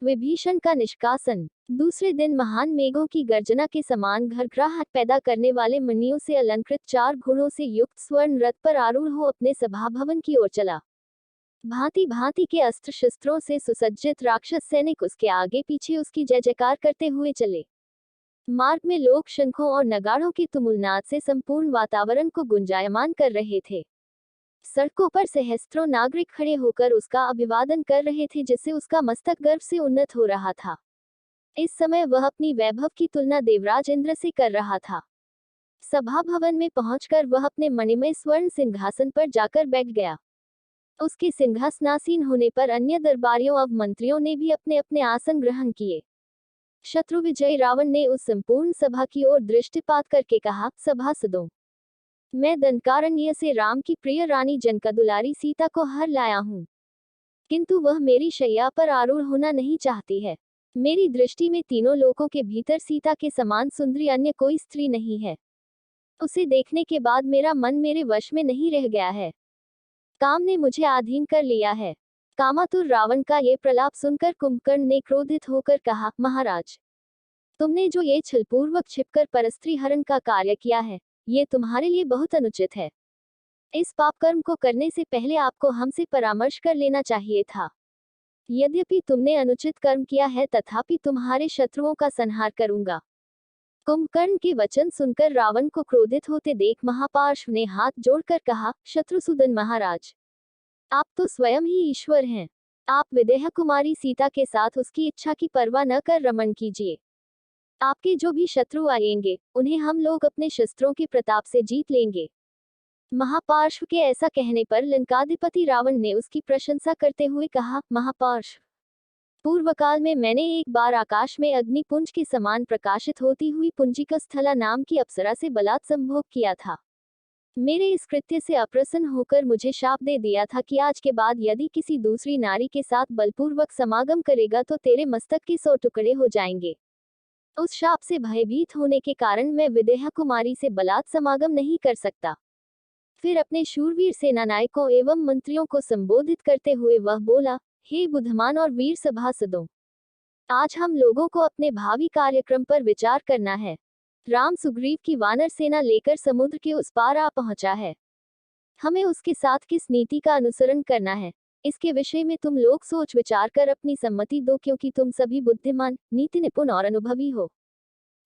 विभीषण का निष्कासन। दूसरे दिन महान मेघों की गर्जना के समान घरघराहट पैदा करने वाले मणियों से अलंकृत 4 घोड़ों से युक्त स्वर्ण रथ पर आरूढ़ हो अपने सभा भवन की ओर चला। भांति भांति के अस्त्र शस्त्रों से सुसज्जित राक्षस सैनिक उसके आगे पीछे उसकी जय जयकार करते हुए चले। मार्ग में लोग शंखों और नगाड़ों के तुमुलनाद से संपूर्ण वातावरण को गुंजायमान कर रहे थे। सड़कों पर सहस्त्रों नागरिक खड़े होकर उसका अभिवादन कर रहे थे, जिससे उसका मस्तक गर्व से उन्नत हो रहा था। इस समय वह अपनी वैभव की तुलना देवराज इंद्र से कर रहा था। सभा भवन में पहुंचकर वह अपने मणिमय स्वर्ण सिंहासन पर जाकर बैठ गया। उसके सिंहासनासीन होने पर अन्य दरबारियों और मंत्रियों ने भी अपने अपने आसन ग्रहण किए। शत्रु विजयी रावण ने उस संपूर्ण सभा की ओर दृष्टिपात करके कहा, सभासदों, मैं दंडकारण्य से राम की प्रिय रानी जनका दुलारी सीता को हर लाया हूँ, किंतु वह मेरी शैया पर आरूढ़ होना नहीं चाहती है। मेरी दृष्टि में तीनों लोकों के भीतर सीता के समान सुंदरी अन्य कोई स्त्री नहीं है। उसे देखने के बाद मेरा मन मेरे वश में नहीं रह गया है। काम ने मुझे अधीन कर लिया है। कामातुर रावण का ये प्रलाप सुनकर कुंभकर्ण ने क्रोधित होकर कहा, महाराज, तुमने जो ये छलपूर्वक छिपकर परस्त्री हरण का कार्य किया है, ये तुम्हारे लिए बहुत अनुचित है। इस पाप कर्म को करने से पहले आपको हमसे परामर्श कर लेना चाहिए था। यद्यपि तुमने अनुचित कर्म किया है, तथापि तुम्हारे शत्रुओं का संहार करूंगा। कुंभकर्ण के वचन सुनकर रावण को क्रोधित होते देख महापार्श्व ने हाथ जोड़कर कहा, शत्रुसूदन महाराज, आप तो स्वयं ही ईश्वर हैं। आप विदेह कुमारी सीता के साथ उसकी इच्छा की परवाह न कर रमण कीजिए। आपके जो भी शत्रु आएंगे, उन्हें हम लोग अपने शस्त्रों के प्रताप से जीत लेंगे। महापार्श्व के ऐसा कहने पर लंकाधिपति रावण ने उसकी प्रशंसा करते हुए कहा, महापार्श्व, पूर्वकाल में मैंने एक बार आकाश में अग्निपुंज के समान प्रकाशित होती हुई पुंजिकस्थला नाम की अप्सरा से बलात् संभोग किया था। मेरे इस कृत्य से अप्रसन्न होकर मुझे शाप दे दिया था कि आज के बाद यदि किसी दूसरी नारी के साथ बलपूर्वक समागम करेगा तो तेरे मस्तक के 100 टुकड़े हो जाएंगे। उस शाप से भयभीत होने के कारण मैं विदेहा कुमारी से बलात् समागम नहीं कर सकता। फिर अपने शूरवीर सेनानायकों एवं मंत्रियों को संबोधित करते हुए वह बोला, हे बुद्धिमान और वीर सभासदों, आज हम लोगों को अपने भावी कार्यक्रम पर विचार करना है। राम सुग्रीव की वानर सेना लेकर समुद्र के उस पार आ पहुंचा है। हमें उसके साथ किस नीति का अनुसरण करना है, इसके विषय में तुम लोग सोच विचार कर अपनी सम्मति दो, क्योंकि तुम सभी बुद्धिमान, नीति निपुण और अनुभवी हो।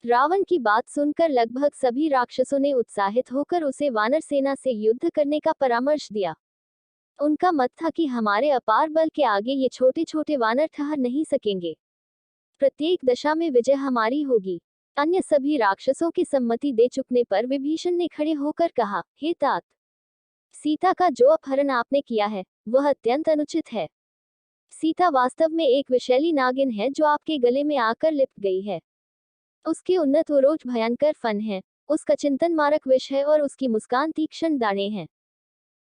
रावण की बात सुनकर लगभग सभी राक्षसों ने उत्साहित होकर उसे वानर सेना से युद्ध करने का परामर्श दिया। उनका मत था कि हमारे अपार बल के आगे ये छोटे छोटे वानर ठहर नहीं सकेंगे। प्रत्येक दशा में विजय हमारी होगी। अन्य सभी राक्षसों की सम्मति दे चुकने पर विभीषण ने खड़े होकर कहा, हे तात, सीता का जो अपहरण आपने किया है वह अत्यंत अनुचित है। सीता वास्तव में एक विषैली नागिन है जो आपके गले में आकर लिपट गई है। उसके उन्नत उरोच भयंकर फन है, उसका चिंतन मारक विष है और उसकी मुस्कान तीक्ष्ण दाने हैं।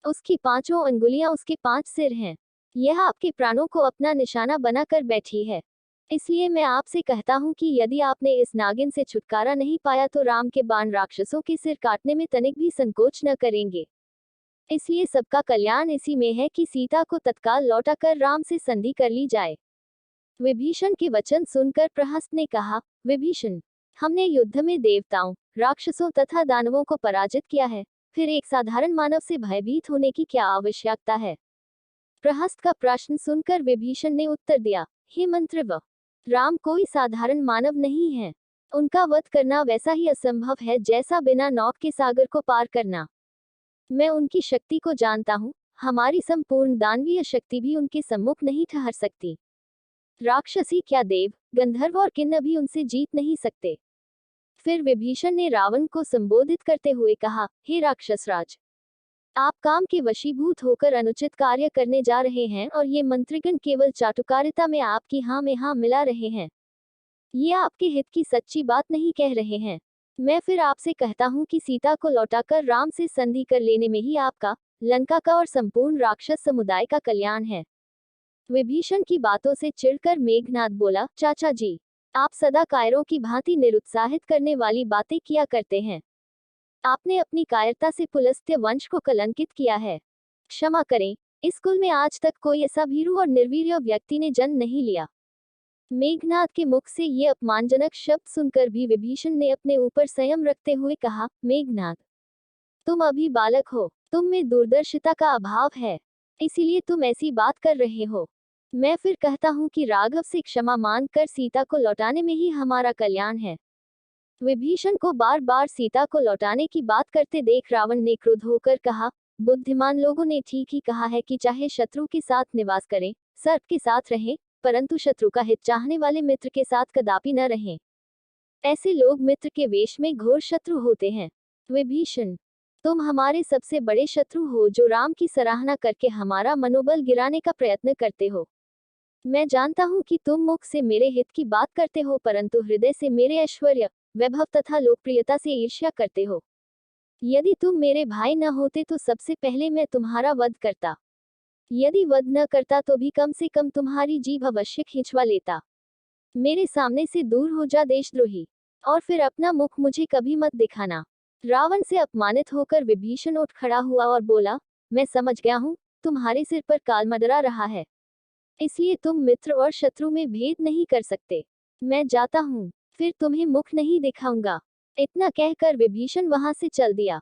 उसकी 5 अंगुलियां उसके 5 सिर हैं। यह आपके प्राणों को अपना निशाना बनाकर बैठी है। इसलिए मैं आपसे कहता हूं कि यदि आपने इस नागिन से छुटकारा नहीं पाया तो राम के बाण राक्षसों के सिर काटने में तनिक भी संकोच न करेंगे। इसलिए सबका कल्याण इसी में है कि सीता को तत्काल लौटाकर राम से संधि कर ली जाए। विभीषण के वचन सुनकर प्रहस्त ने कहा, विभीषण, हमने युद्ध में देवताओं, राक्षसों तथा दानवों को पराजित किया है, फिर एक साधारण मानव से भयभीत होने की क्या आवश्यकता है। प्रहस्त का प्रश्न सुनकर विभीषण ने उत्तर दिया, हे मंत्रव, राम कोई साधारण मानव नहीं है। उनका वध करना वैसा ही असंभव है जैसा बिना नौक के सागर को पार करना। मैं उनकी शक्ति को जानता हूँ, हमारी संपूर्ण दानवीय शक्ति भी उनके सम्मुख नहीं ठहर सकती। राक्षसी क्या देव, गंधर्व और किन्नर भी उनसे जीत नहीं सकते। फिर विभीषण ने रावण को संबोधित करते हुए कहा, हे राक्षसराज, आप काम के वशीभूत होकर अनुचित कार्य करने जा रहे हैं और ये मंत्रीगण केवल चाटुकारिता में आपकी हाँ में हाँ मिला रहे हैं। ये आपके हित की सच्ची बात नहीं कह रहे हैं। मैं फिर आपसे कहता हूँ कि सीता को लौटाकर राम से संधि कर लेने में ही आपका, लंका का और संपूर्ण राक्षस समुदाय का कल्याण है। विभीषण की बातों से चिढ़कर मेघनाद बोला, चाचा जी, आप सदा कायरों की भांति निरुत्साहित करने वाली बातें किया करते हैं। आपने अपनी कायरता से पुलस्त्य वंश को कलंकित किया है। क्षमा करें, इस कुल में आज तक कोई ऐसा भीरू और निर्वीर्य व्यक्ति ने जन्म नहीं लिया। मेघनाद के मुख से ये अपमानजनक शब्द सुनकर भी विभीषण ने अपने ऊपर संयम रखते हुए कहा, मेघनाद, तुम अभी बालक हो, तुम में दूरदर्शिता का अभाव है, इसीलिए तुम ऐसी बात कर रहे हो। मैं फिर कहता हूँ कि राघव से क्षमा मांग कर सीता को लौटाने में ही हमारा कल्याण है। विभीषण को बार बार सीता को लौटाने की बात करते देख रावण ने क्रुद्ध होकर कहा, बुद्धिमान लोगों ने ठीक ही कहा है कि चाहे शत्रु के साथ निवास करें, सर्प के साथ रहें, परंतु शत्रु का हित चाहने वाले मित्र के साथ कदापि न रहें। ऐसे लोग मित्र के वेश में घोर शत्रु होते हैं। विभीषण, तुम हमारे सबसे बड़े शत्रु हो जो राम की सराहना करके हमारा मनोबल गिराने का प्रयत्न करते हो। मैं जानता हूँ कि तुम मुख से मेरे हित की बात करते हो परंतु हृदय से मेरे ऐश्वर्य, वैभव तथा लोकप्रियता से ईर्ष्या करते हो। यदि तुम मेरे भाई न होते तो सबसे पहले मैं तुम्हारा वध करता। यदि वध न करता तो भी कम से कम तुम्हारी जीभ अवश्य खींचवा लेता। मेरे सामने से दूर हो जा देशद्रोही, और फिर अपना मुख मुझे कभी मत दिखाना। रावण से अपमानित होकर विभीषण उठ खड़ा हुआ और बोला, मैं समझ गया हूँ, तुम्हारे सिर पर काल मंडरा रहा है, इसलिए तुम मित्र और शत्रु में भेद नहीं कर सकते। मैं जाता हूँ, फिर तुम्हें मुख नहीं दिखाऊंगा। इतना कहकर विभीषण वहां से चल दिया।